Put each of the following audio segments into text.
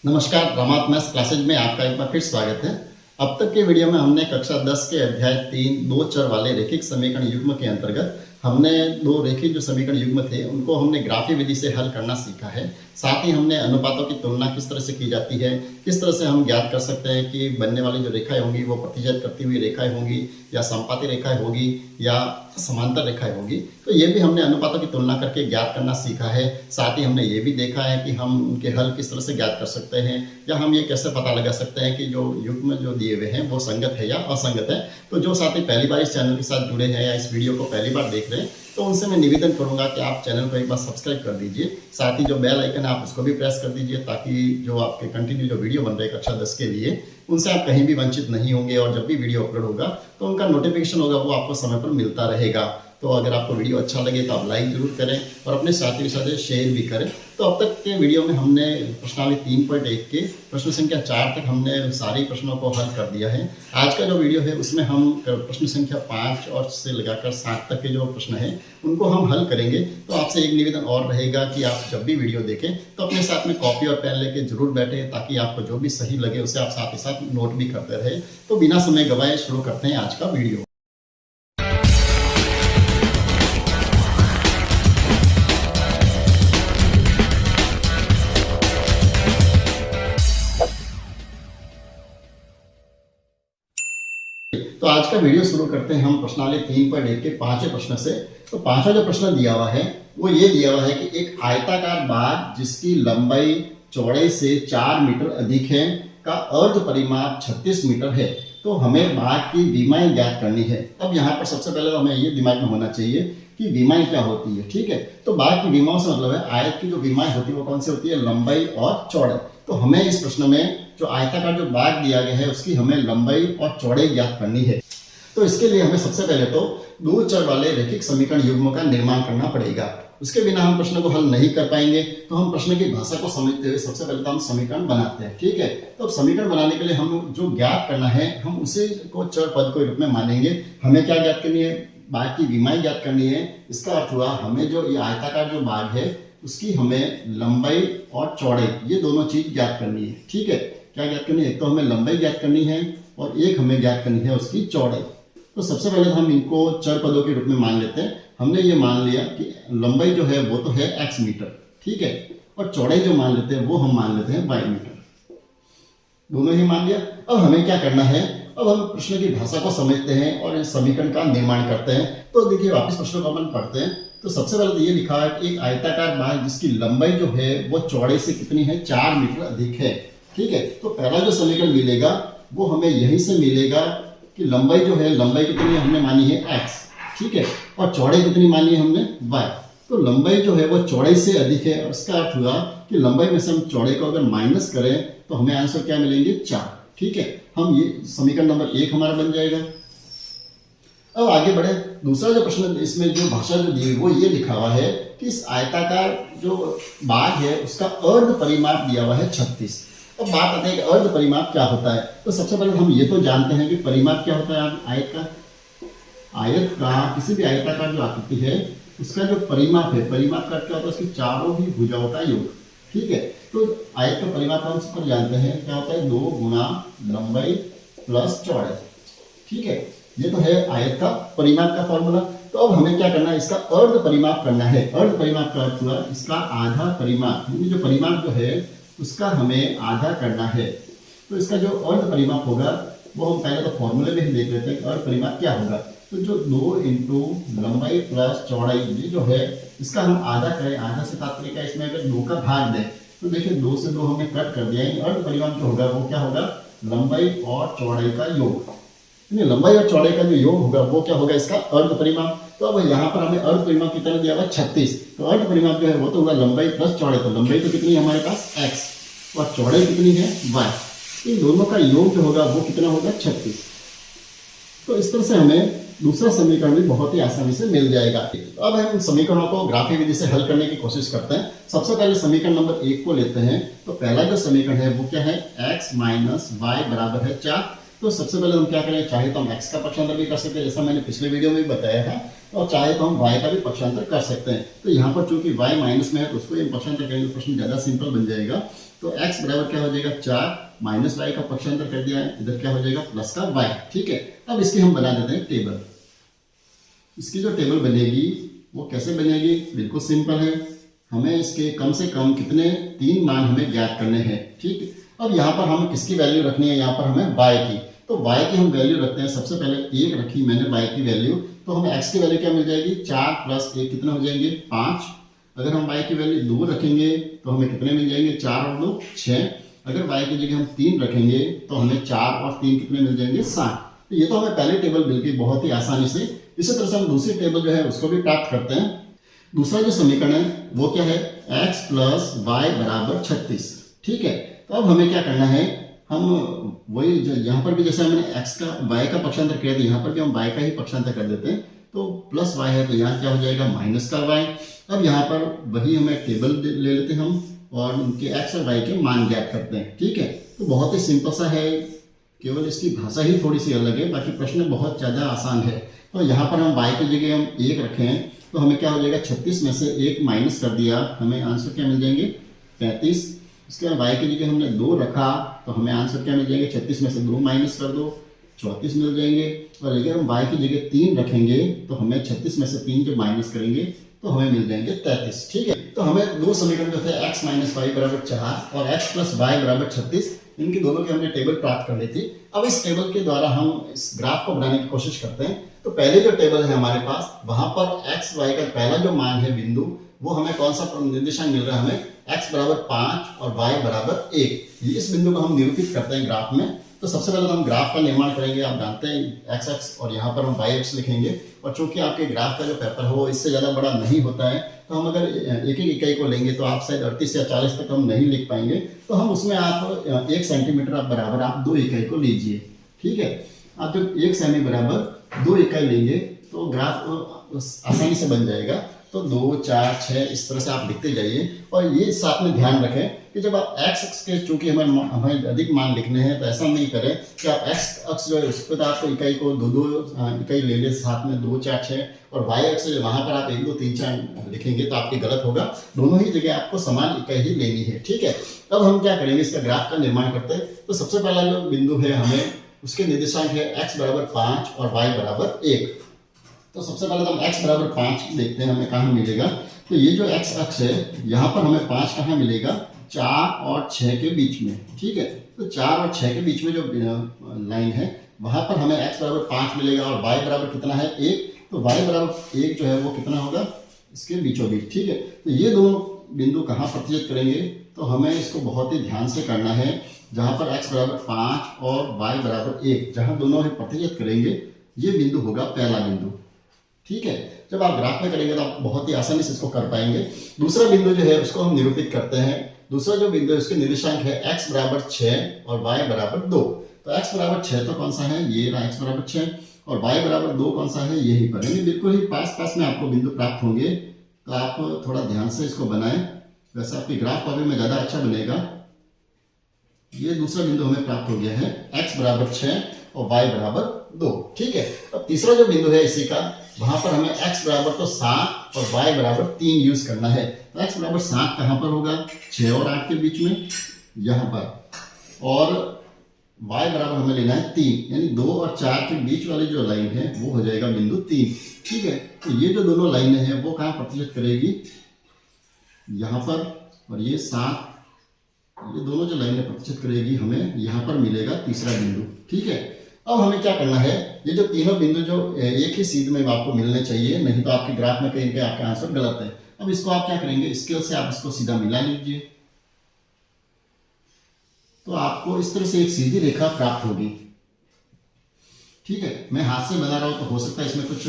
नमस्कार, रामात maths classes में आपका एक बार फिर स्वागत है। अब तक के वीडियो में हमने कक्षा 10 के अध्याय 3 दो चर वाले रैखिक समीकरण युग्म के अंतर्गत हमने दो रैखिक जो समीकरण युग्म थे उनको हमने ग्राफी विधि से हल करना सीखा है। साथ ही हमने अनुपातों की तुलना किस तरह से की जाती है, किस तरह से हम ज्ञात कर सकते हैं कि बनने वाली जो रेखाएं होंगी वो प्रतिच्छेद करती हुई रेखाएं होंगी या समपाती रेखाएं होगी या समांतर रेखाएं होगी। तो ये भी हमने अनुपातों की तुलना करके ज्ञात करना सीखा है। साथ ही हमने ये भी देखा है कि हम उनके हल किस तरह से ज्ञात कर सकते हैं या हम ये कैसे पता लगा सकते हैं कि जो युग्म जो दिए हुए हैं वो संगत है या असंगत है। तो जो साथी पहली बार इस चैनल के साथ जुड़े हैं या इस वीडियो को पहली बार देख रहे हैं तो उनसे मैं निवेदन करूंगा कि आप चैनल को एक बार सब्सक्राइब कर दीजिए। साथ ही जो बेल आइकन है आप उसको भी प्रेस कर दीजिए ताकि जो आपके कंटिन्यू जो वीडियो बन रहे हैं कक्षा 10 के लिए उनसे आप कहीं भी वंचित नहीं होंगे और जब भी वीडियो अपलोड होगा तो उनका नोटिफिकेशन होगा वो आपको समय पर मिलता रहेगा। तो अगर आपको वीडियो अच्छा लगे तो आप लाइक जरूर करें और अपने साथी के साथ शेयर भी करें। तो अब तक के वीडियो में हमने प्रश्नावली 3.1 के प्रश्न संख्या 4 तक हमने सारे प्रश्नों को हल कर दिया है। आज का जो वीडियो है उसमें हम प्रश्न संख्या 5 और से लगाकर 7 तक के जो प्रश्न हैं उनको हम हल करेंगे। तो आपसे एक निवेदन और रहेगा कि आप जब भी वीडियो देखें तो अपने साथ में कॉपी और पेन लेके जरूर बैठे ताकि आपको जो भी सही लगे उसे आप साथ ही साथ नोट भी करते रहे। तो बिना समय गवाए शुरू करते हैं आज का वीडियो। तो आज का वीडियो शुरू करते हैं हम प्रश्नावली 3.1 के 5वें प्रश्न से। तो 5वां जो प्रश्न दिया हुआ है वो ये दिया हुआ है कि एक आयताकार बाग जिसकी लंबाई चौड़ाई से 4 मीटर अधिक है का अर्ध परिमाप 36 मीटर है। तो हमें बाग की विमाएं ज्ञात करनी है। अब यहाँ पर सबसे पहले तो हमें ये दिमाग में होना चाहिए कि विमाएं क्या होती है। ठीक है, तो बाग की विमाओं से मतलब है आयत की जो विमाएं होती है वो कौन सी होती है, लंबाई और चौड़ाई। तो हमें इस प्रश्न में जो आयताकार जो बाग दिया गया है उसकी हमें लंबाई और चौड़ाई ज्ञात करनी है। तो इसके लिए हमें सबसे पहले तो दो चर वाले रैखिक समीकरण युग्मों का निर्माण करना पड़ेगा। उसके बिना हम प्रश्न को हल नहीं कर पाएंगे। तो हम प्रश्न की भाषा को समझते हुए सबसे पहले तो हम समीकरण बनाते हैं। ठीक है, तो अब समीकरण बनाने के लिए हम जो ज्ञात करना है हम उसी को चर पद के रूप में मानेंगे। हमें क्या ज्ञात करनी है, बाग की विमाएं ज्ञात करनी है। इसका अर्थ हुआ हमें जो ये आयताकार जो बाग है उसकी हमें लंबाई और चौड़ाई ये दोनों चीज ज्ञात करनी है। ठीक है, क्या ज्ञात करनी है, एक तो हमें लंबाई ज्ञात करनी है और एक हमें ज्ञात करनी है उसकी चौड़ाई। तो सबसे पहले हम इनको चर पदों के रूप में मान लेते हैं। हमने ये मान लिया कि लंबाई जो है वो तो है x मीटर, ठीक है, और चौड़ाई जो मान लेते हैं वो हम मान लेते हैं y मीटर। दोनों ही मान लिया। अब हमें क्या करना है, अब हम प्रश्न की भाषा को समझते हैं और इस समीकरण का निर्माण करते हैं। तो देखिए वापस प्रश्न को अपन पढ़ते हैं। तो सबसे पहले तो ये लिखा है कि एक आयताकार बाग जिसकी लंबाई जो है वो चौड़ाई से कितनी है, 4 मीटर अधिक है। ठीक है, तो पहला जो समीकरण मिलेगा वो हमें यहीं से मिलेगा कि लंबाई जो है, लंबाई कितनी है हमने मानी है x, ठीक है, और चौड़ाई कितनी मानी है हमने y। तो लंबाई जो है वो चौड़ाई से अधिक है और इसका अर्थ हुआ कि लंबाई में से हम चौड़ाई को अगर माइनस करें तो हमें आंसर क्या मिलेंगे, 4। ठीक है, हम ये समीकरण नंबर 1 हमारा बन जाएगा। अब आगे बढ़े। दूसरा जो प्रश्न इसमें जो भाषा जो दी वो ये लिखा हुआ है कि इस आयताकार जो बाग है उसका अर्ध परिमाप दिया हुआ है 36। अब बात आती है कि अर्ध परिमाप क्या होता है। तो सबसे पहले हम ये तो जानते हैं कि परिमाप क्या होता है। आयत का किसी भी आयताकार जो आकृति है उसका जो परिमाप है, परिमाप का क्या होता है, उसकी चारों ही भुजाओं का योग। ठीक है, तो आयत का परिमाप हम सब जानते हैं क्या होता है, 2 गुना लंबाई प्लस चौड़ाई। ठीक है, ये तो है आयत का परिमाप का फॉर्मूला। तो अब हमें क्या करना है, इसका अर्ध परिमाप करना है। अर्ध परिमाप का अर्थ हुआ इसका आधा परिमाप, जो परिमाप जो है उसका हमें आधा करना है। तो इसका जो अर्ध परिमाप होगा वो हम पहले तो फॉर्मूले में ही देख लेते हैं कि अर्ध परिमाप क्या होगा। तो जो 2 इंटू लंबाई प्लस चौड़ाई ये जो है इसका हम आधा करें। आधा से तात्पर्य का इसमें अगर 2 का भाग दें तो देखिए 2 से 2 हमने कट कर दिया है। अर्ध परिमाप जो होगा वो क्या होगा, लंबाई और चौड़ाई का योग। लंबाई और चौड़ाई का जो योग होगा वो क्या होगा, इसका अर्ध परिमाप। तो अब यहाँ पर हमें अर्ध परिमाप कितना दिया हुआ, 36। तो अर्ध परिमाप जो है वो तो होगा लंबाई प्लस चौड़ाई। तो लंबाई तो कितनी है हमारे पास x और चौड़ाई कितनी है y। इन दोनों का योग जो होगा वो कितना होगा, 36। तो इस तरह से हमें दूसरा समीकरण भी बहुत ही आसानी से मिल जाएगा। तो अब हम समीकरणों को ग्राफी विधि से हल करने की कोशिश करते हैं। सबसे पहले समीकरण नंबर 1 को लेते हैं। तो पहला जो समीकरण है वो क्या है, x माइनस वाई बराबर है 4। तो सबसे पहले हम क्या करें, चाहे तो हम x का पक्षांतर भी कर सकते हैं जैसा मैंने पिछले वीडियो में भी बताया था, और चाहे तो हम y का भी पक्षांतर कर सकते हैं। तो यहाँ पर चूंकि y माइनस में है तो उसको हम पक्षांतर करेंगे तो प्रश्न ज़्यादा सिंपल बन जाएगा। तो x बराबर क्या हो जाएगा 4 माइनस वाई का पक्षांतर कर दिया है, इधर क्या हो जाएगा प्लस का y। ठीक है, अब इसकी हम बना देते हैं टेबल। इसकी जो टेबल बनेगी वो कैसे बनेगी, बिल्कुल सिंपल है। हमें इसके कम से कम कितने 3 मान हमें ज्ञात करने हैं। ठीक, अब यहाँ पर हमें किसकी वैल्यू रखनी है, यहाँ पर हमें y की। तो y की हम वैल्यू रखते हैं, सबसे पहले 1 रखी मैंने y की वैल्यू, तो हमें x की वैल्यू क्या मिल जाएगी 4 प्लस 1 कितना हो जाएंगे 5। अगर हम y की वैल्यू 2 रखेंगे तो हमें कितने मिल जाएंगे 4 और 2 6। अगर y की जगह हम 3 रखेंगे तो हमें 4 और 3 कितने मिल जाएंगे 7। तो ये तो हमें पहली टेबल मिल गई बहुत ही आसानी से। इसी तरह से हम दूसरी टेबल जो है उसको भी प्राप्त करते हैं। दूसरा जो समीकरण है वो क्या है x प्लस वाई बराबर 36। ठीक है, तो अब हमें क्या करना है, हम वही यहाँ पर भी जैसे हमने x का y का पक्षांतर किया था, यहाँ पर भी हम y का ही पक्षांतर कर देते हैं। तो प्लस y है तो यहाँ क्या हो जाएगा माइनस का y। अब यहाँ पर वही हमें टेबल ले लेते हैं हम और उनके x और y के मान ज्ञात करते हैं। ठीक है, तो बहुत ही सिंपल सा है, केवल इसकी भाषा ही थोड़ी सी अलग है, बाकी प्रश्न बहुत ज़्यादा आसान है। तो यहाँ पर हम y की जगह हम 1 रखे हैं तो हमें क्या हो जाएगा 36 में से 1 माइनस कर दिया, हमें आंसर क्या मिल जाएंगे 35। इसके बाद y की जगह हमने 2 रखा तो हमें आंसर क्या मिल जाएंगे 36 में से 2 माइनस कर दो 34 मिल जाएंगे। और अगर हम y की जगह 3 रखेंगे तो हमें 36 में से 3 जब माइनस करेंगे तो हमें मिल जाएंगे 33। ठीक है, तो हमें दो समीकरण जो थे x माइनस वाई बराबर 4 और x प्लस वाई बराबर 36, इनकी दोनों की हमने टेबल प्राप्त कर ली थी। अब इस टेबल के द्वारा हम इस ग्राफ को बनाने की कोशिश करते हैं। तो पहले जो टेबल है हमारे पास, वहां पर x y का पहला जो मान है बिंदु, वो हमें कौन सा निर्देशांक मिल रहा है, हमें x बराबर 5 और y बराबर 1। इस बिंदु को हम निरूपित करते हैं ग्राफ में। तो सबसे पहले तो हम ग्राफ का निर्माण करेंगे। आप जानते हैं x अक्ष और यहाँ पर हम y अक्ष लिखेंगे, और चूंकि आपके ग्राफ का जो पेपर है वो इससे ज़्यादा बड़ा नहीं होता है, तो हम अगर एक एक इकाई को लेंगे तो आप शायद 38 या 40 तक हम नहीं लिख पाएंगे। तो हम उसमें आप 1 सेंटीमीटर आप बराबर आप 2 इकाई को लीजिए। ठीक है, आप जब 1 सेमी बराबर 2 इकाई लेंगे तो ग्राफ आसानी से बन जाएगा। तो 2 4 6 इस तरह से आप लिखते जाइए। और ये साथ में ध्यान रखें कि जब आप x अक्ष के चूंकि हमें अधिक मान लिखने हैं तो ऐसा नहीं करें कि आप x अक्ष जो है उस पर आपको इकाई को 2 इकाई ले ले साथ में 2 4 6, और y अक्ष वहां पर आप 1 2 3 4 लिखेंगे तो आपके गलत होगा। दोनों ही जगह आपको समान इकाई ही लेनी है। ठीक है, अब हम क्या करेंगे, इसका ग्राफ का निर्माण करते हैं। तो सबसे पहला जो बिंदु है हमें उसके निर्देशांक है x बराबर 5 और y बराबर 1। तो सबसे पहले तो हम x बराबर 5 देखते हैं हमें कहाँ मिलेगा। तो ये जो x अक्ष है यहाँ पर हमें 5 कहाँ मिलेगा, 4 और 6 के बीच में। ठीक है, तो 4 और 6 के बीच में जो लाइन है वहां पर हमें x बराबर 5 मिलेगा और y बराबर कितना है 1। तो y बराबर 1 जो है वो कितना होगा, इसके बीचों बीच। ठीक है, तो ये दोनों बिंदु कहाँ प्रतिच्छेद करेंगे, तो हमें इसको बहुत ही ध्यान से करना है। जहां पर x बराबर 5 और y बराबर 1, जहां दोनों ही प्रतिच्छेद करेंगे, ये बिंदु होगा पहला बिंदु। ठीक है, जब आप ग्राफ में करेंगे तो आप बहुत ही आसानी से इसको कर पाएंगे। दूसरा बिंदु जो है उसको हम निरूपित करते हैं। दूसरा जो बिंदु है उसके निर्देशांक है x बराबर 6 और y बराबर 2। तो x बराबर 6 तो कौन सा है, ये रहा x बराबर 6, और y बराबर 2 कौन सा है, यही पर है। बिल्कुल ही पास पास में आपको बिंदु प्राप्त होंगे, तो आप थोड़ा ध्यान से इसको बनाएं, वैसे आपकी ग्राफ कॉपी में ज्यादा अच्छा बनेगा। ये दूसरा बिंदु हमें प्राप्त हो गया है, x बराबर 6 और y बराबर 2। ठीक है, अब तीसरा जो बिंदु है इसी का, वहां पर हमें x बराबर तो 7 और y बराबर 3 यूज करना है। तो x बराबर 7 कहां पर होगा, 6 और 8 के बीच में यहां पर, और y बराबर हमें लेना है 3, यानी 2 और 4 के बीच वाली जो लाइन है वो हो जाएगा बिंदु 3। ठीक है, तो ये जो दोनों लाइनें हैं वो कहां प्रतिच्छेद करेगी, यहां पर, और ये 7, ये दोनों जो लाइनें प्रतिच्छेद करेगी, हमें यहाँ पर मिलेगा तीसरा बिंदु। ठीक है, अब हमें क्या करना है, ये जो तीनों बिंदु जो एक ही सीध में आपको मिलने चाहिए, नहीं तो आपके ग्राफ में कहीं आपका आंसर गलत है। अब इसको आप क्या करेंगे, स्केल से आप इसको सीधा मिला लीजिए, तो आपको इस तरह से एक सीधी रेखा प्राप्त होगी। ठीक है, मैं हाथ से बना रहा हूं तो हो सकता है इसमें कुछ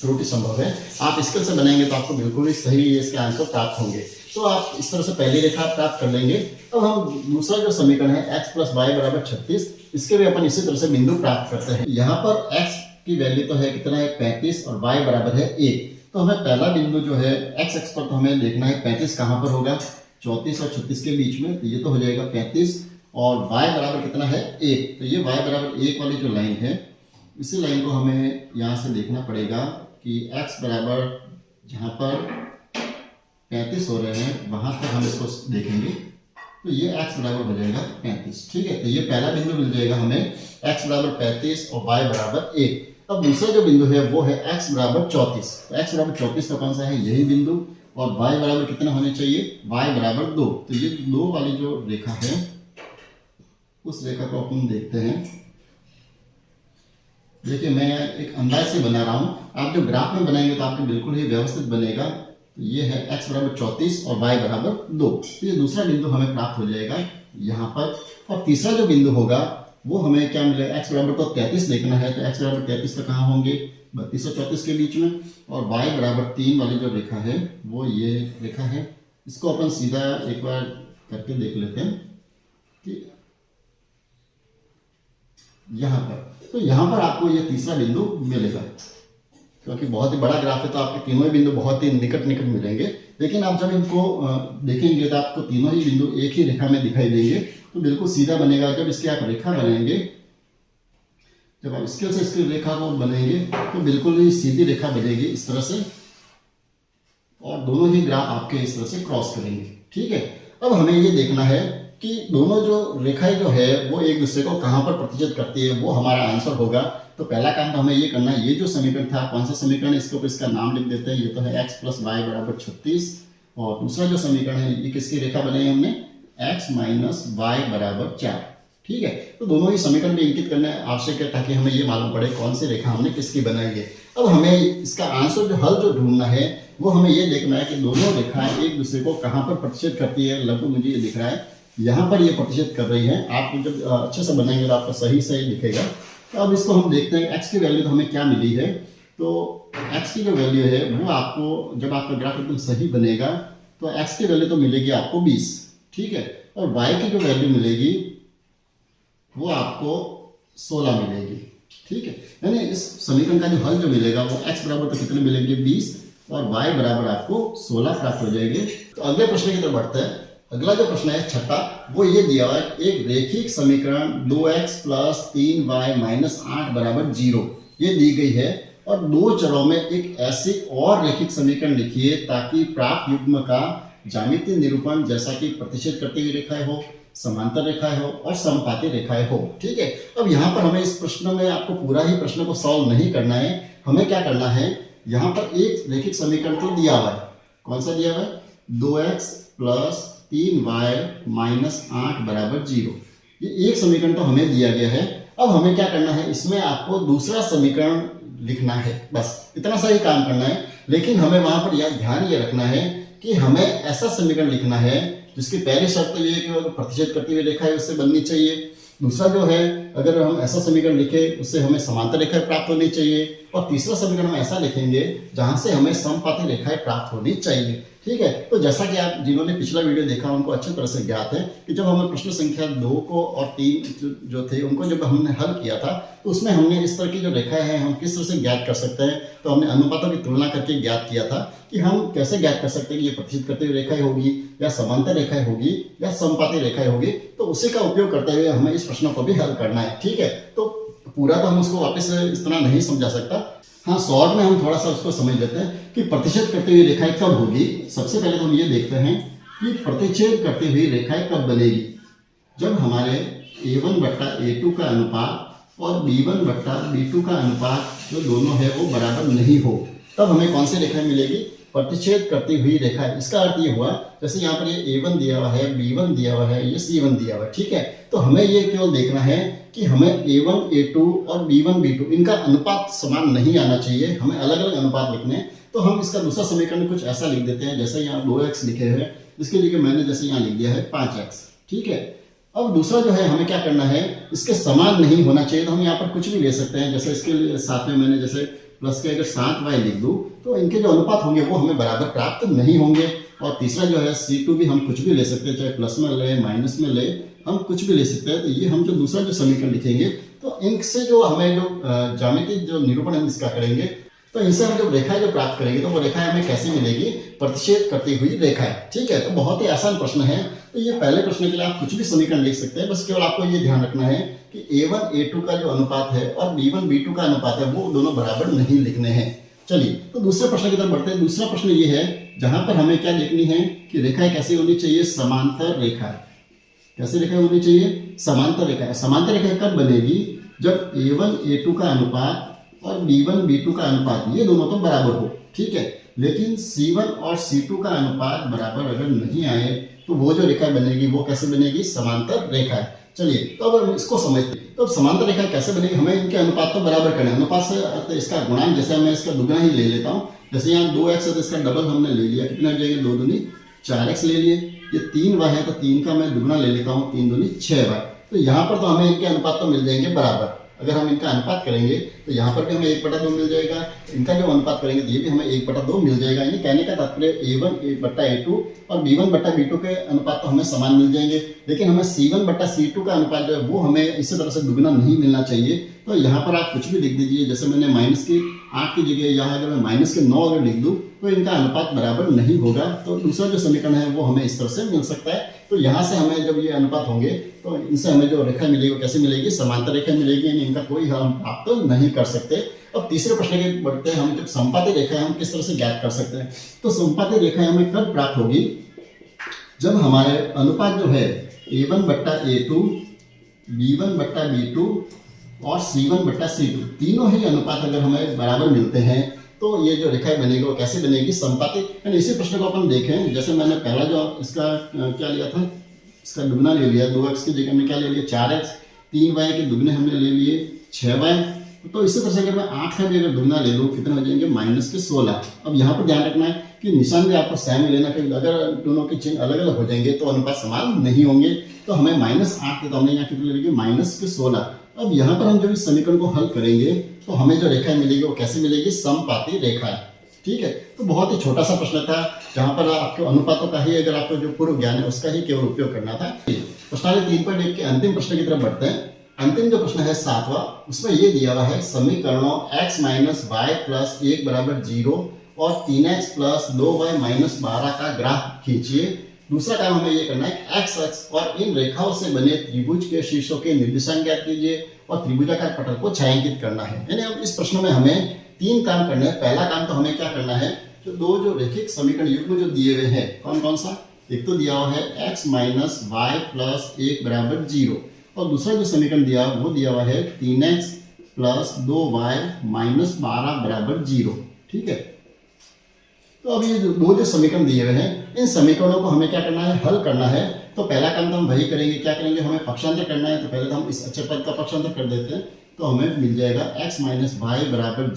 त्रुटि संभव है। आप स्केल से बनाएंगे तो आपको बिल्कुल ही सही इसके आंसर प्राप्त होंगे। तो आप इस तरह से पहली रेखा प्राप्त कर लेंगे। अब हम दूसरा जो समीकरण है x प्लस वाई बराबर 36, इसके भी अपन इसी तरह से बिंदु प्राप्त करते हैं। यहाँ पर x की वैल्यू तो है कितना है 35 और y बराबर है 1। तो हमें पहला बिंदु जो है x अक्ष पर तो हमें देखना है 35 कहाँ पर होगा, 34 और 36 के बीच में। तो ये तो हो जाएगा 35, और y बराबर कितना है 1। तो ये y बराबर 1 वाली जो लाइन है, इसी लाइन को हमें यहाँ से देखना पड़ेगा कि x बराबर जहाँ पर 35 हो रहे हैं वहां तक हम इसको देखेंगे। तो ये x बराबर हो जाएगा 35। ठीक है, तो ये पहला बिंदु मिल जाएगा हमें x बराबर 35 और y बराबर 1। अब दूसरा जो बिंदु है वो है x बराबर 34। तो x बराबर 34 तो कौन सा है, यही बिंदु। और y बराबर कितना होने चाहिए, y बराबर 2। तो ये 2 वाली जो रेखा है उस रेखा को अपन देखते हैं। देखिए मैं एक अंदाज से बना रहा हूं, आप जो ग्राफ में बनाएंगे तो आपके बिल्कुल ही व्यवस्थित बनेगा। तो ये है x बराबर 34 और y बराबर 2। तो ये दूसरा बिंदु हमें प्राप्त हो जाएगा यहाँ पर। और तीसरा जो बिंदु होगा वो हमें क्या मिलेगा, x बराबर तो 33 देखना है, तो x बराबर 33 तो कहाँ होंगे, 32 और 34 के बीच में। और y बराबर 3 वाली जो रेखा है वो ये रेखा है। इसको अपन सीधा एक बार करके देख लेते हैं कि यहाँ पर, तो यहाँ पर आपको ये तीसरा बिंदु मिलेगा। क्योंकि बहुत ही बड़ा ग्राफ है तो आपके तीनों ही बिंदु बहुत ही निकट निकट मिलेंगे। लेकिन आप जब इनको देखेंगे तो आपको तीनों ही बिंदु एक ही रेखा में दिखाई देंगे, तो बिल्कुल सीधा बनेगा। जब इसकी आप रेखा बनाएंगे, जब आप स्केल से इसकी रेखा को बनेंगे तो बिल्कुल ही सीधी रेखा बनेगी इस तरह से, और दोनों ही ग्राफ आपके इस तरह से क्रॉस करेंगे। ठीक है, अब हमें ये देखना है कि दोनों जो रेखाएं जो है वो एक दूसरे को कहाँ पर प्रतिच्छेद करती है, वो हमारा आंसर होगा। तो पहला काम तो हमें ये करना है, ये जो समीकरण था कौन सा समीकरण, इसके ऊपर इसका नाम लिख देते हैं। ये तो है x प्लस वाई बराबर 36। और दूसरा जो समीकरण है ये किसकी रेखा बनाई हमने, x माइनस वाई बराबर 4। ठीक है, तो दोनों ही समीकरण में इंकित करना आवश्यक है ताकि हमें ये मालूम पड़े कौन सी रेखा हमने किसकी बनाई है। अब हमें इसका आंसर जो हल जो ढूंढना है वो हमें ये देखना है कि दोनों रेखाएं एक दूसरे को कहाँ पर प्रतिच्छेद करती है। लगभग मुझे ये दिख रहा है यहाँ पर ये प्रतिच्छेद कर रही है। आप जब अच्छे से बनाएंगे तो आपका सही सही दिखेगा। तो अब इसको हम देखते हैं, x की वैल्यू तो हमें क्या मिली है। तो x की जो वैल्यू है वो आपको, जब आपका ग्राफ एकदम सही बनेगा तो x की वैल्यू तो मिलेगी आपको 20। ठीक है, और y की जो वैल्यू मिलेगी वो आपको 16 मिलेगी। ठीक है, यानी इस समीकरण का जो हल जो मिलेगा वो x बराबर तो कितने मिलेंगे, 20, और y बराबर आपको 16 प्राप्त हो जाएंगे। तो अगले प्रश्न की तरफ बढ़ते हैं। अगला जो प्रश्न है छठा, वो ये दिया हुआ है, एक रेखिक समीकरण 2x प्लस 3y माइनस 8 बराबर 0 ये दी गई है, और दो चरों में एक ऐसी और रेखिक समीकरण लिखिए ताकि प्राप्त युग्म का ज्यामितीय निरूपण जैसा कि प्रतिच्छेद करती हुई रेखाएं हो, समांतर रेखाएं हो और समपाती रेखाएं हो। ठीक है, अब यहाँ पर हमें इस प्रश्न में आपको पूरा ही प्रश्न को सॉल्व नहीं करना है। हमें क्या करना है, यहाँ पर एक रेखिक समीकरण तो दिया हुआ है। कौन सा दिया हुआ है, 2x प्लस 3y माइनस 8 बराबर 0। ये एक समीकरण तो हमें दिया गया है। अब हमें क्या करना है, इसमें आपको दूसरा समीकरण लिखना है, बस इतना सा ही काम करना है। लेकिन हमें वहां पर यह ध्यान ये रखना है कि हमें ऐसा समीकरण लिखना है जिसकी पहली शर्त तो ये है कि प्रतिच्छेद करती हुई रेखा है उससे बननी चाहिए। दूसरा जो है, अगर हम ऐसा समीकरण लिखे उससे हमें समांतर रेखाएं प्राप्त होनी चाहिए। और तीसरा समीकरण हम ऐसा लिखेंगे जहां से हमें समपाती रेखाएं प्राप्त होनी चाहिए। ठीक है, तो जैसा कि आप जिन्होंने पिछला वीडियो देखा उनको अच्छी तरह से ज्ञात है कि जब हमें प्रश्न संख्या 2 को और 3 जो थे उनको जब हमने हल किया था तो उसमें हमने इस तरह की जो रेखाएं हैं हम किस तरह से ज्ञात कर सकते हैं। तो हमने अनुपातों की तुलना करके ज्ञात किया था कि हम कैसे ज्ञात कर सकते हैं कि ये प्रतिच्छेद करती हुई रेखाएं होगी या समांतर रेखाएं होगी या समपाती रेखाएं होगी। तो उसी का उपयोग करते हुए हमें इस प्रश्न को भी हल करना है। ठीक है, तो पूरा तो हम उसको वापस इस तरह नहीं समझा सकता। हाँ, शॉर्ट में हम थोड़ा सा उसको समझ लेते हैं कि प्रतिच्छेद करती हुई रेखाएं कब होगी। सबसे पहले तो हम ये देखते हैं कि प्रतिच्छेद करती हुई रेखाएं कब बनेगी, जब हमारे a1 बट्टा a2 का अनुपात और b1 बट्टा b2 का अनुपात जो दोनों है वो बराबर नहीं हो, तब हमें कौन सी रेखाएं मिलेगी, प्रतिच्छेद करती हुई रेखा। इसका अर्थ ये हुआ, जैसे यहाँ पर ये a1 दिया हुआ है, b1 दिया हुआ है, ये c1 दिया हुआ है। ठीक है, तो हमें ये केवल देखना है कि हमें a1 a2 और b1 b2 इनका अनुपात समान नहीं आना चाहिए, हमें अलग अलग अनुपात लिखने हैं। तो हम इसका दूसरा समीकरण कुछ ऐसा लिख देते हैं, जैसे यहाँ 2x लिखे हैं, इसके लिए मैंने जैसे यहाँ लिख दिया है 5x। ठीक है, अब दूसरा जो है हमें क्या करना है, इसके समान नहीं होना चाहिए। तो हम यहाँ पर कुछ भी ले सकते हैं, जैसे इसके लिए साथ में मैंने जैसे प्लस के अगर 7y लिख दूं तो इनके जो अनुपात होंगे वो हमें बराबर प्राप्त नहीं होंगे। और तीसरा जो है c2 भी हम कुछ भी ले सकते हैं, चाहे प्लस में ले माइनस में ले, हम कुछ भी ले सकते हैं। तो ये हम जो दूसरा जो समीकरण लिखेंगे तो इनसे जो हमें जो ज्यामितीय जो निरूपण हम इसका करेंगे, तो इनसे हम जब रेखाएं जो प्राप्त करेंगे तो वो रेखाएं हमें कैसे मिलेगी, प्रतिच्छेद करती हुई रेखाएं। ठीक है, तो बहुत ही आसान प्रश्न है। तो ये पहले प्रश्न के लिए आप कुछ भी समीकरण लिख सकते हैं, बस केवल आपको ये ध्यान रखना है कि a1 a2 का जो अनुपात है और b1 b2 का अनुपात है वो दोनों बराबर नहीं लिखने हैं। चलिए, तो दूसरे प्रश्न की तरफ बढ़ते हैं। दूसरा प्रश्न ये है जहां पर हमें क्या लिखनी है कि रेखाएं कैसी होनी चाहिए, समांतर रेखा। कैसे रेखा होनी चाहिए? समांतर रेखा। समांतर रेखा कब बनेगी? जब A1 A2 का अनुपात और B1 B2 का अनुपात ये दोनों तो बराबर हो, ठीक है। लेकिन C1 और C2 का अनुपात बराबर अगर नहीं आए तो वो जो रेखा बनेगी वो कैसे बनेगी? समांतर रेखा है। चलिए तो अब हम इसको समझते हैं। तो अब समांतर रेखा कैसे बनेगी? हमें इनके अनुपात तो बराबर करना है। अनुपात से तो इसका गुणांक, जैसे मैं इसका दुगना ही ले लेता हूँ। जैसे यहाँ 2x है तो इसका डबल हमने ले लिया, कितना हो जाएगा? 2 दूनी 4x ले लिए। ये 3y है तो 3 का मैं दुगना ले लेता हूँ, 3 दूनी 6y। तो यहाँ पर तो हमें इनके अनुपात तो मिल जाएंगे बराबर। अगर हम इनका अनुपात करेंगे तो यहाँ पर भी हमें 1/2 मिल जाएगा। इनका जो अनुपात करेंगे तो ये भी हमें 1/2 मिल जाएगा। यानी कहने का तात्पर्य A1/A2 और B1/B2 के अनुपात तो हमें समान मिल जाएंगे। लेकिन हमें C1/C2 का अनुपात जो है वो हमें इसी तरह से दुगना नहीं मिलना चाहिए। तो यहाँ पर आप कुछ भी लिख दीजिए। जैसे मैंने -8 की जगह यहाँ अगर मैं -9 अगर लिख दूँ तो इनका अनुपात बराबर नहीं होगा। तो दूसरा जो समीकरण है वो हमें इस तरह से मिल सकता है। तो यहाँ से हमें जब ये अनुपात होंगे तो इनसे हमें जो रेखा मिलेगी वो कैसे मिलेगी? समांतर रेखा मिलेगी। यानी इनका कोई हम प्राप्त नहीं कर सकते। अब तीसरे प्रश्न के बढ़ते हैं। हम जब संपाती रेखा है हम किस तरह से ज्ञात कर सकते हैं? तो संपाती रेखा हमें कब प्राप्त होगी? जब हमारे अनुपात जो है A1/A2, B1/B2 और C1/C2 तीनों ही अनुपात अगर हमें बराबर मिलते हैं तो ये जो रेखा बनेगी वो कैसे बनेगी? संपाती। यानी इसी प्रश्न को अपन देखें। जैसे मैंने पहला जो इसका क्या लिया था, इसका दुगना ले लिया। 2x की जगह में क्या ले लिया? 4x। 3y के दुगने हमने ले लिए 6y। तो इसी तरह से अगर मैं 8 का भी अगर दुगना ले लूँ कितने हो जाएंगे? -16। अब यहाँ पर ध्यान रखना है कि निशान भी आपको सेम ही लेना, क्योंकि अगर दोनों के चिन्ह अलग अलग हो जाएंगे तो अनुपात समान नहीं होंगे। तो हमें -8 थे तो हमने यहाँ कितने ले लिए? -16। अब यहाँ पर हम जब इस समीकरण को हल करेंगे तो हमें जो रेखा मिलेगी वो कैसे मिलेगी? समपाती रेखा, ठीक है। तो बहुत ही छोटा सा प्रश्न था जहाँ पर आपके अनुपातों का ही, अगर आपको जो पूर्व ज्ञान है उसका ही केवल उपयोग करना था। प्रश्नावली 3.1 के अंतिम प्रश्न की तरफ बढ़ते हैं। अंतिम जो प्रश्न है 7वां, उसमें ये दिया हुआ है समीकरणों x - y + 1 = 0 और 3x + 2y - 12 का ग्राफ खींचिए। दूसरा काम हमें ये करना है x अक्ष और इन रेखाओं से बने त्रिभुज के शीर्षों के निर्देशांक ज्ञात कीजिए और त्रिभुजाकार पटल को छायांकित करना है। यानी अब इस प्रश्न में हमें 3 काम करने हैं। पहला काम तो हमें क्या करना है? जो रैखिक समीकरण युग्म जो दिए हुए हैं, कौन कौन सा? एक तो दिया हुआ है x - y + 1 = 0 और दूसरा जो समीकरण दिया वो दिया हुआ है 3x + 2y - 12 = 0, ठीक है। तो अब ये दो जो समीकरण दिए हुए हैं इन समीकरणों को हमें क्या करना है? हल करना है। तो पहला काम तो हम वही करेंगे। क्या करेंगे? हमें पक्षांतर करना है। तो पहले तो हम इस अचर पद का पक्षांतर कर देते हैं। तो हमें मिल जाएगा x - y =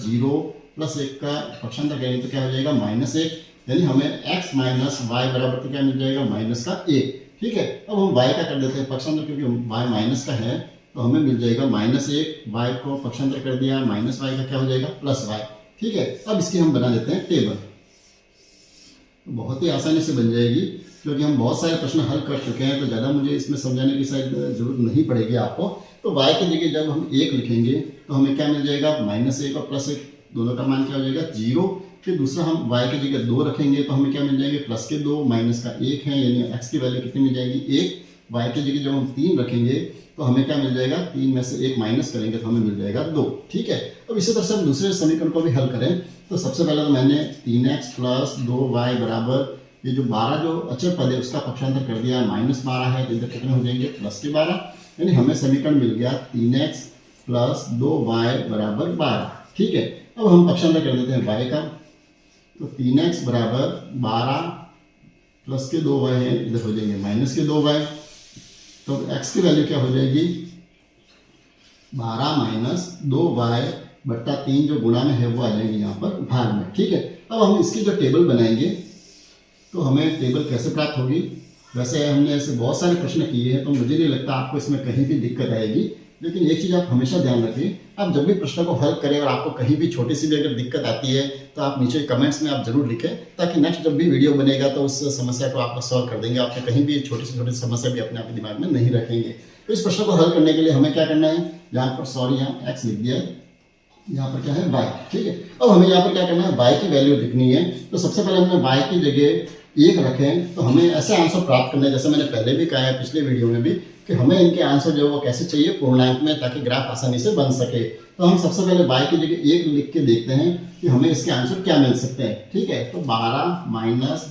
0 + 1 का पक्षांतर करेंगे तो क्या हो जाएगा? -1। यानी हमें x - y बराबर तो क्या मिल जाएगा? -1, ठीक है। अब हम y का कर देते हैं पक्षांतर, क्योंकि y माइनस का है तो हमें मिल जाएगा -1। y को पक्षांतर कर दिया, -y का क्या हो जाएगा? +y, ठीक है। अब इसकी हम बना देते हैं टेबल। बहुत ही आसानी से बन जाएगी क्योंकि हम बहुत सारे प्रश्न हल कर चुके हैं। तो ज़्यादा मुझे इसमें समझाने की शायद जरूरत नहीं पड़ेगी आपको। तो y की जगह जब हम 1 लिखेंगे तो हमें क्या मिल जाएगा? -1 और +1 दोनों का मान क्या हो जाएगा? 0। फिर दूसरा हम y की जगह 2 रखेंगे तो हमें क्या मिल जाएंगे? +2 -1 है, यानी x की वैल्यू कितनी मिल जाएगी? 1। y की जगह जब हम 3 रखेंगे तो हमें क्या मिल जाएगा? 3 में से 1 माइनस करेंगे तो हमें मिल जाएगा 2, ठीक है। अब इसी तरह से हम दूसरे समीकरण को भी हल करें। तो सबसे पहले तो मैंने 3x + 2y बराबर ये जो 12 जो अचर पद है उसका पक्षांतर कर दिया, -12 है तो इधर कितने हो जाएंगे? +12। यानी हमें समीकरण मिल गया 3x + 2y = 12, ठीक है। अब हम पक्षांतर कर देते हैं y का। तो 3x = 12 + 2y है, इधर हो जाएंगे -2y। तो x की वैल्यू क्या हो जाएगी? 12 - 2y / 3 जो गुणा में है वो आ जाएंगे यहाँ पर भाग में, ठीक है। अब हम इसकी जो टेबल बनाएंगे तो हमें टेबल कैसे प्राप्त होगी? वैसे हमने ऐसे बहुत सारे प्रश्न किए हैं तो मुझे नहीं लगता आपको इसमें कहीं भी दिक्कत आएगी। लेकिन एक चीज़ आप हमेशा ध्यान रखें, आप जब भी प्रश्न को हल करें और आपको कहीं भी छोटी सी भी अगर दिक्कत आती है तो आप नीचे कमेंट्स में आप जरूर लिखें, ताकि नेक्स्ट जब भी वीडियो बनेगा तो उस समस्या को आप सॉल्व कर देंगे। आपने कहीं भी छोटी से छोटी समस्या भी अपने आप दिमाग में नहीं रखेंगे। तो इस प्रश्न को हल करने के लिए हमें क्या करना है? यहाँ पर सॉरी यहाँ x लिख दिया है, यहाँ पर क्या है? y, ठीक है। अब हमें यहाँ पर क्या करना है? y की वैल्यू लिखनी है। तो सबसे पहले हमने y की जगह 1 रखें तो हमें ऐसे आंसर प्राप्त करना है, जैसे मैंने पहले भी कहा है पिछले वीडियो में भी, कि हमें इनके आंसर जो वो कैसे चाहिए? पूर्णांक में, ताकि ग्राफ आसानी से बन सके। तो हम सबसे पहले y की जगह 1 लिख के देखते हैं कि हमें इसके आंसर क्या मिल सकते हैं, ठीक है। तो 12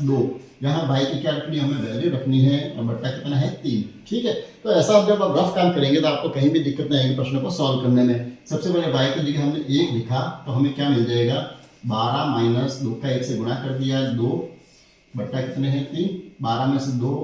- 2 यहाँ y की क्या रखनी है, हमें वैल्यू रखनी है और बट्टा कितना है 3। ठीक है, तो ऐसा आप जब आप रफ काम करेंगे तो आपको कहीं भी दिक्कत नहीं आएगी प्रश्न को सॉल्व करने में। सबसे पहले y की जगह हमने 1 लिखा तो हमें क्या मिल जाएगा, 12 माइनस 2 का 1 से गुणा कर दिया 2 बट्टा कितने हैं 3, 12 में से 2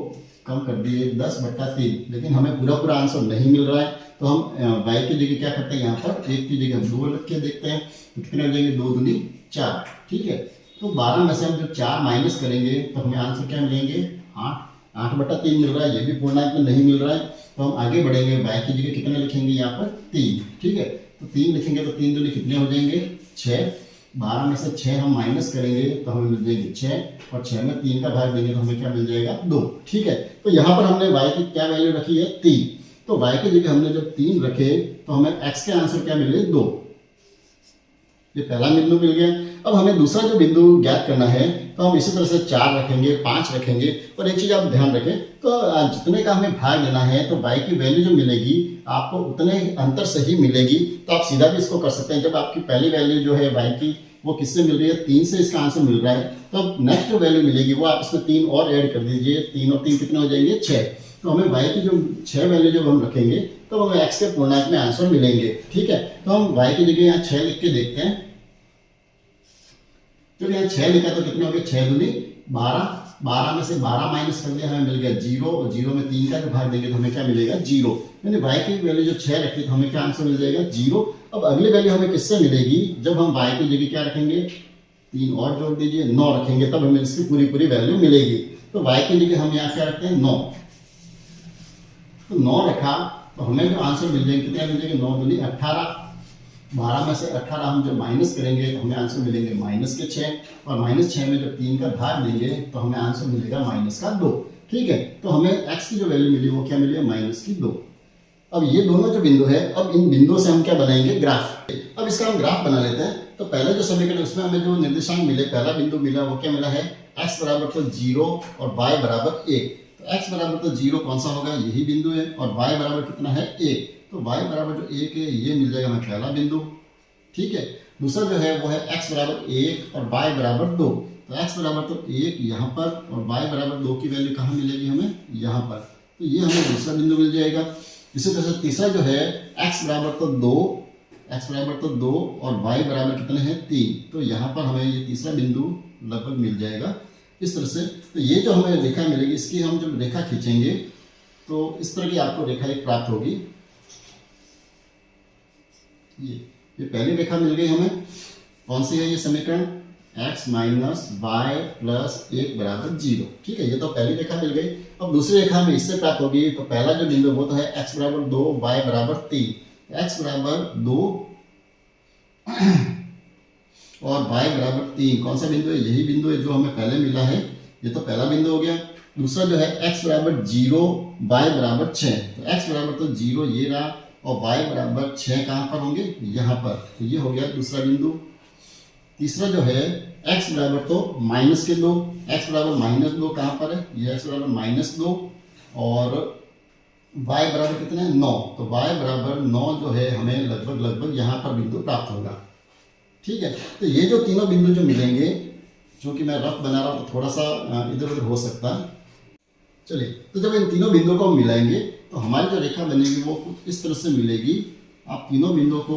कम कर दिए 10 बट्टा 3। लेकिन हमें पूरा आंसर नहीं मिल रहा है तो हम y की जगह क्या करते हैं, यहाँ पर 1 की जगह 2 रख के देखते हैं तो कितने हो जाएंगे, 2 दूनी 4। ठीक है, तो 12 में से हम जब 4 माइनस करेंगे तो हमें आंसर क्या मिलेंगे, 8 बट्टा 3 मिल रहा है। ये भी पूर्णांक में नहीं मिल रहा है तो हम आगे बढ़ेंगे, y की जगह कितने लिखेंगे, यहाँ पर 3। ठीक है, तो 3 लिखेंगे तो 3 दूनी कितने हो जाएंगे 6। 12 में से 6 हम माइनस करेंगे तो हमें मिल जाएंगे 6 और 6 में 3 का भाग देंगे तो हमें क्या मिल जाएगा 2। ठीक है, तो यहाँ पर हमने y की क्या वैल्यू रखी है 3, तो y की जगह हमने जब 3 रखे तो हमें x के आंसर क्या मिले 2। ये पहला बिंदु मिल गया। अब हमें दूसरा जो बिंदु ज्ञात करना है तो हम इसी तरह से 4 रखेंगे, 5 रखेंगे। और एक चीज आप ध्यान रखें, तो जितने का हमें भाग देना है तो y की वैल्यू जो मिलेगी आपको उतने अंतर से ही मिलेगी। तो आप सीधा भी इसको कर सकते हैं, जब आपकी पहली वैल्यू जो है y की वो किससे मिल रही है, 3 से इसका आंसर मिल रहा है, तो अब नेक्स्ट जो वैल्यू मिलेगी वो आप इसमें 3 और ऐड कर दीजिए, 3 और 3 कितने हो जाएंगे 6। तो हमें y की जो 6 वैल्यू जब हम रखेंगे तो हमें x के पूर्णांक में आंसर मिलेंगे। ठीक है, तो हम y की जगह यहाँ 6 लिख के देखते हैं। जब यहाँ 6 लिखा तो कितने हो गए, 6 दूनी 12, 12 में से 12 माइनस कर दिया हमें मिल गया 0 और 0 में 3 का जो भाग देंगे तो हमें क्या मिलेगा 0। यानी y की वैल्यू जो 6 रखी तो हमें क्या आंसर मिल जाएगा 0। अब अगली वैल्यू हमें किससे मिलेगी, जब हम y की जगह क्या रखेंगे 3 और जोड़ दीजिए 9 रखेंगे तब हमें इसकी पूरी वैल्यू मिलेगी। तो y की जगह हम यहाँ क्या रखते हैं 9, तो 9 रखा तो हमें जो आंसर मिल जाएंगे कितने मिल जाएंगे, 9 दूनी 18, 12 में से 18 हम जब माइनस करेंगे तो हमें आंसर मिलेंगे माइनस के 6 और माइनस 6 में जब 3 का भाग देंगे तो हमें आंसर मिलेगा माइनस का 2। ठीक है, तो हमें x की जो वैल्यू मिली वो क्या मिली है, माइनस की 2। अब ये दोनों जो बिंदु है, अब इन बिंदुओं से हम क्या बनाएंगे, ग्राफ। अब इसका हम ग्राफ बना लेते हैं। तो पहले जो समीकरण उसमें हमें जो निर्देशांक मिले, पहला बिंदु मिला वो क्या मिला है, x बराबर तो 0 और y बराबर 1। तो x बराबर तो 0 कौन सा होगा, यही बिंदु है, और y बराबर कितना है 1। तो y बराबर जो 1 है ये मिल जाएगा हमें पहला बिंदु। ठीक है, दूसरा जो है वो है x बराबर 1 और y बराबर 2। तो x बराबर तो 1 यहाँ पर और y बराबर 2 की वैल्यू कहाँ मिलेगी हमें, यहाँ पर। तो ये हमें दूसरा बिंदु मिल जाएगा। इसी तरह से तीसरा जो है x बराबर तो 2 और y बराबर कितने हैं 3। तो यहाँ पर हमें ये तीसरा बिंदु लगभग मिल जाएगा इस तरह से। तो ये जो हमें रेखा मिलेगी, इसकी हम जब रेखा खींचेंगे तो इस तरह की आपको रेखा एक प्राप्त होगी। ये पहली रेखा मिल गई हमें, कौन सी है ये समीकरण, x माइनस वाई प्लस 1 बराबर 0। ठीक है, ये तो पहली रेखा मिल गई। अब दूसरी रेखा हमें इससे प्राप्त होगी। तो पहला जो बिंदु वो तो है x बराबर 2 y बराबर 3। x बराबर 2 और y बराबर 3 कौन सा बिंदु है, यही बिंदु है जो हमें पहले मिला है। ये तो पहला बिंदु हो गया। दूसरा जो है x बराबर 0 y बराबर 6। तो x बराबर तो 0 ये रहा और y बराबर 6 कहाँ पर होंगे, यहाँ पर। तो ये हो गया दूसरा बिंदु। तीसरा जो है x बराबर तो माइनस के 2, x बराबर माइनस 2 कहाँ पर है, ये x बराबर माइनस 2 और y बराबर कितने 9। तो y बराबर 9 जो है हमें लगभग यहाँ पर बिंदु प्राप्त होगा। ठीक है, तो ये जो तीनों बिंदु जो मिलेंगे, जो कि मैं रफ बना रहा हूँ तो थोड़ा सा इधर उधर हो सकता है। चलिए, तो जब इन तीनों बिंदुओं को हम मिलाएंगे तो हमारी जो रेखा बनेगी वो कुछ इस तरह से मिलेगी। आप तीनों बिंदुओं को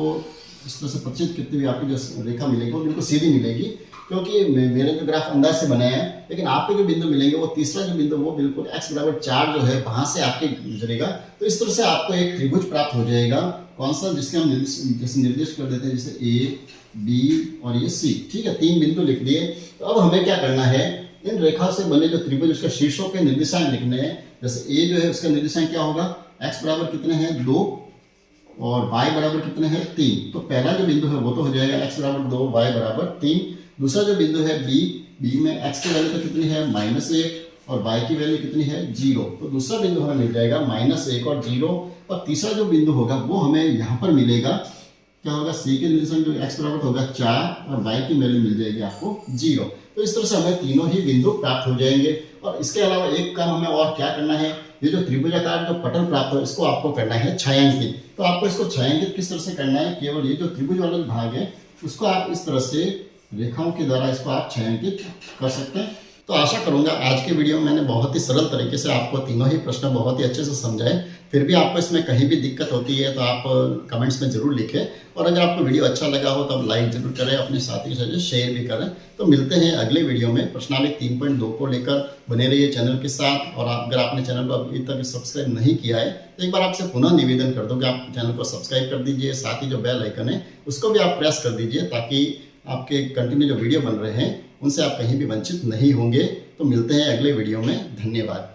इस तरह से परिचित करते हुए आपकी जो रेखा मिलेगी वो बिल्कुल सीधी मिलेगी, क्योंकि मेरे जो ग्राफ अंदाज से बनाए हैं। लेकिन आपके जो बिंदु मिलेंगे वो तीसरा जो बिंदु वो बिल्कुल x बराबर 4 जो है वहां से आपके गुजरेगा। तो इस तरह से आपको एक त्रिभुज प्राप्त हो जाएगा। कौन सा, जिसके हम जैसे निर्दिष्ट कर देते हैं, जैसे a b और ये c। ठीक है, 3 बिंदु लिख दिए। तो अब हमें क्या करना है, इन रेखा से बने जो त्रिभुज उसका शीर्षों के निर्देशांक लिखने हैं। जैसे a जो है उसका निर्देशांक क्या होगा, x बराबर कितने हैं 2 और y बराबर कितने हैं 3। तो पहला जो बिंदु है वो तो हो जाएगा x बराबर 2 y बराबर 3। दूसरा जो बिंदु है b में x की वैल्यू तो कितनी है -1 और y की वैल्यू कितनी है 0। तो दूसरा बिंदु हमें मिल जाएगा -1 और 0। और तीसरा जो बिंदु होगा वो हमें यहाँ पर मिलेगा, क्या होगा, c के निर्देशांक जो x बराबर होगा 4 और y की वैल्यू मिल जाएगी आपको 0। तो इस तरह से हमें तीनों ही बिंदु प्राप्त हो जाएंगे। और इसके अलावा एक काम हमें और क्या करना है, ये जो त्रिभुजाकार जो पटल प्राप्त हो इसको आपको करना है छायांकित। तो आपको इसको छायांकित किस तरह से करना है, केवल ये जो त्रिभुज वाला भाग है उसको आप इस तरह से रेखाओं के द्वारा इसको आप छायांकित कर सकते हैं। तो आशा करूंगा आज के वीडियो में मैंने बहुत ही सरल तरीके से आपको तीनों ही प्रश्न बहुत ही अच्छे से समझाए। फिर भी आपको इसमें कहीं भी दिक्कत होती है तो आप कमेंट्स में ज़रूर लिखें, और अगर आपको वीडियो अच्छा लगा हो तो आप लाइक ज़रूर करें, अपने साथी के साथ शेयर भी करें। तो मिलते हैं अगले वीडियो में प्रश्नावली 3.2 को लेकर। बने रहिए चैनल के साथ, और अगर आपने चैनल को अभी तक सब्सक्राइब नहीं किया है तो एक बार आपसे पुनः निवेदन कर दूँ कि आप चैनल को सब्सक्राइब कर दीजिए, साथ ही जो बेल आइकन है उसको भी आप प्रेस कर दीजिए, ताकि आपके कंटिन्यू जो वीडियो बन रहे हैं उनसे आप कहीं भी वंचित नहीं होंगे। तो मिलते हैं अगले वीडियो में। धन्यवाद।